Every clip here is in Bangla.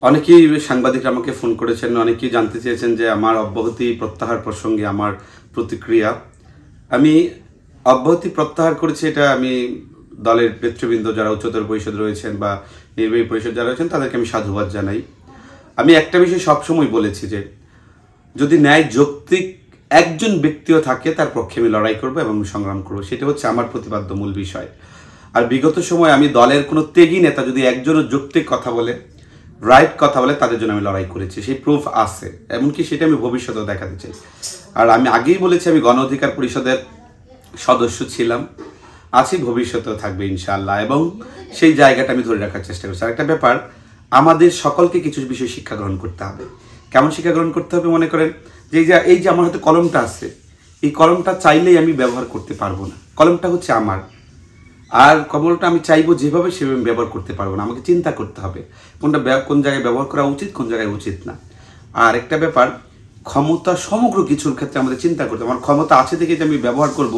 অনেকেই সাংবাদিকরা আমাকে ফোন করেছেন, অনেকেই জানতে চেয়েছেন যে আমার অব্যাহতি প্রত্যাহার প্রসঙ্গে আমার প্রতিক্রিয়া। আমি অব্যাহতি প্রত্যাহার করেছি, এটা আমি দলের নেতৃবৃন্দ যারা উচ্চতর পরিষদ রয়েছেন বা নির্বাহী পরিষদ যারা রয়েছেন তাদেরকে আমি সাধুবাদ জানাই। আমি একটা বিষয় সবসময় বলেছি যে যদি ন্যায় যৌক্তিক একজন ব্যক্তিও থাকে তার পক্ষে আমি লড়াই করবো এবং সংগ্রাম করবো, সেটা হচ্ছে আমার প্রতিপাদ্য মূল বিষয়। আর বিগত সময় আমি দলের কোনো ত্যাগী নেতা যদি একজনও যৌক্তিক কথা বলে, রাইট কথা বলে, তাদের জন্য আমি লড়াই করেছি, সেই প্রুফ আছে, এমনকি সেটা আমি ভবিষ্যতেও দেখাতে চাই। আর আমি আগেই বলেছি আমি গণ অধিকার পরিষদের সদস্য ছিলাম, আছি, ভবিষ্যতেও থাকবে ইনশাআল্লাহ, এবং সেই জায়গাটা আমি ধরে রাখার চেষ্টা করছি। আর একটা ব্যাপার, আমাদের সকলকে কিছু বিষয় শিক্ষা গ্রহণ করতে হবে। কেমন শিক্ষা গ্রহণ করতে হবে? মনে করেন যে এই যে আমার হাতে কলমটা আছে, এই কলমটা চাইলেই আমি ব্যবহার করতে পারবো না, কলমটা হচ্ছে আমার, আর কলমটা আমি চাইবো যেভাবে সেভাবে ব্যবহার করতে পারবো না। আমাকে চিন্তা করতে হবে কোনটা কোন জায়গায় ব্যবহার করা উচিত, কোন জায়গায় উচিত না। আর একটা ব্যাপার, ক্ষমতা সমগ্র কিছুর ক্ষেত্রে আমাদের চিন্তা করতে হবে। আমার ক্ষমতা আছে দেখে যে আমি ব্যবহার করব,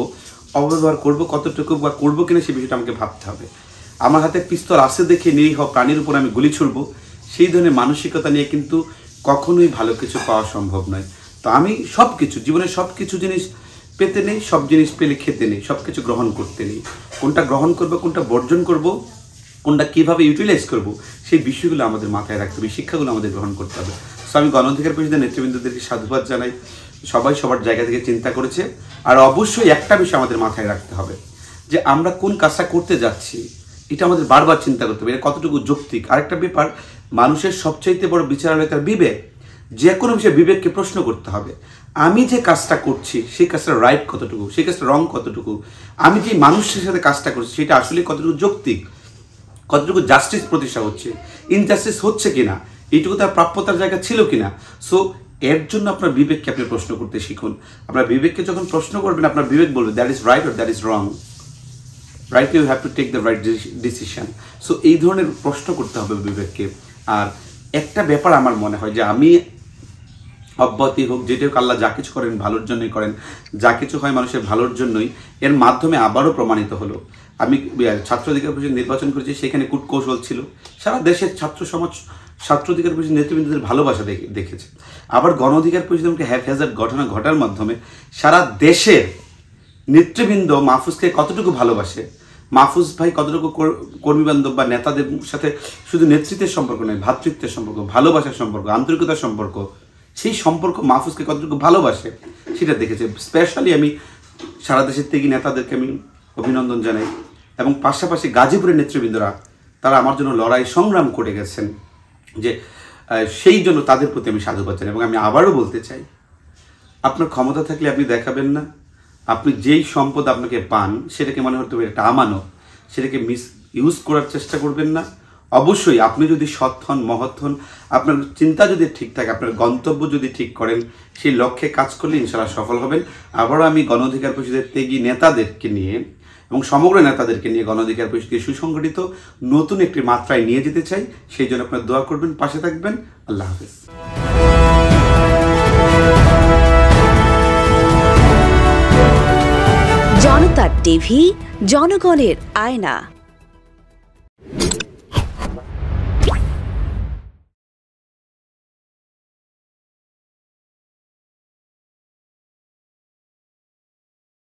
অপব্যবহার করব, কতটুকু বা করবো কিনা সে বিষয়টা আমাকে ভাবতে হবে। আমার হাতে পিস্তল আছে দেখে নিরীহ প্রাণীর উপর আমি গুলি ছুড়বো, সেই ধরনের মানসিকতা নিয়ে কিন্তু কখনোই ভালো কিছু পাওয়া সম্ভব নয়। তো আমি সব কিছু জীবনে সব কিছু জিনিস পেতে নেই, সব জিনিস পেলে খেতে নেই, সব কিছু গ্রহণ করতে নেই। কোনটা গ্রহণ করবো, কোনটা বর্জন করব, কোনটা কীভাবে ইউটিলাইজ করব, সেই বিষয়গুলো আমাদের মাথায় রাখতে হবে, শিক্ষাগুলো আমাদের গ্রহণ করতে হবে। সো আমি গণ অধিকার পরিষদের নেতৃবৃন্দদেরকে সাধুবাদ জানাই, সবাই সবার জায়গা থেকে চিন্তা করেছে। আর অবশ্যই একটা বিষয় আমাদের মাথায় রাখতে হবে যে আমরা কোন কাজটা করতে যাচ্ছি, এটা আমাদের বারবার চিন্তা করতে হবে, এটা কতটুকু যৌক্তিক। আরেকটা ব্যাপার, মানুষের সবচাইতে বড় বিচারালয় তার বিবেক। যে কোনো বিষয়ে বিবেককে প্রশ্ন করতে হবে, আমি যে কাজটা করছি সেই কাজটা রাইট কতটুকু, সেই কাজটা রং কতটুকু, আমি যে মানুষের সাথে কাজটা করছি সেটা আসলে কতটুকু যৌক্তিক, কতটুকু জাস্টিস প্রতিষ্ঠা হচ্ছে, ইনজাস্টিস হচ্ছে কিনা, এইটুকু তার প্রাপ্যতার জায়গা ছিল কিনা। সো এর জন্য আপনার বিবেককে আপনি প্রশ্ন করতে শিখুন। আপনার বিবেককে যখন প্রশ্ন করবেন, আপনার বিবেক বলবে that is right or that is wrong, right, you have to take the right decision. So এই ধরনের প্রশ্ন করতে হবে বিবেককে। আর একটা ব্যাপার আমার মনে হয় যে আমি অব্যাহতি হোক, যেটা হোক, আল্লাহ যা কিছু করেন ভালোর জন্যই করেন, যা কিছু হয় মানুষের ভালোর জন্যই। এর মাধ্যমে আবারও প্রমাণিত হলো, আমি ছাত্র অধিকার পরিষদ নির্বাচন করেছি, সেখানে কূটকৌশল ছিল, সারা দেশের ছাত্র সমাজ ছাত্র অধিকার পরিষদ নেতৃবৃন্দদের ভালোবাসা দেখেছে। আবার গণ অধিকার পরিষদ আমাকে হ্যাজার্ড ঘটনা ঘটার মাধ্যমে সারা দেশের নেতৃবৃন্দ মাহফুজকে কতটুকু ভালোবাসে, মাহফুজ ভাই কতটুকু কর্মীবান্ধব বা নেতাদের সাথে শুধু নেতৃত্বের সম্পর্ক নয়, ভ্রাতৃত্বের সম্পর্ক, ভালোবাসার সম্পর্ক, আন্তরিকতার সম্পর্ক, সেই সম্পর্ক মাহফুজকে কতটুকু ভালোবাসে সেটা দেখেছে। স্পেশালি আমি সারা দেশের ত্যাগী নেতাদেরকে আমি অভিনন্দন জানাই, এবং পাশাপাশি গাজীপুরের নেতৃবৃন্দরা তারা আমার জন্য লড়াই সংগ্রাম করে গেছেন, যে সেই জন্য তাদের প্রতি আমি সাধুবাদ জানাই। এবং আমি আবারও বলতে চাই, আপনার ক্ষমতা থাকলে আপনি দেখাবেন না, আপনি যেই সম্পদ আপনাকে পান সেটাকে মনে হতে হবে একটা আমানত, সেটাকে মিস ইউজ করার চেষ্টা করবেন না। অবশ্যই আপনি যদি সৎ হন, মহৎ হন, আপনার চিন্তা যদি ঠিক থাকে, আপনার গন্তব্য যদি ঠিক করেন, সেই লক্ষ্যে কাজ করলে ইনশাআল্লাহ সফল হবেন। আবারও আমি গণ অধিকার পরিষদের ত্যাগী নেতাদেরকে নিয়ে এবং সমগ্র নেতাদেরকে নিয়ে গণ অধিকার পরিষদকে সুসংগঠিত নতুন একটি মাত্রায় নিয়ে যেতে চাই। সেই জন্য আপনার দোয়া করবেন, পাশে থাকবেন। আল্লাহ হাফেজ। জনতা টিভি, জনগণের আয়না।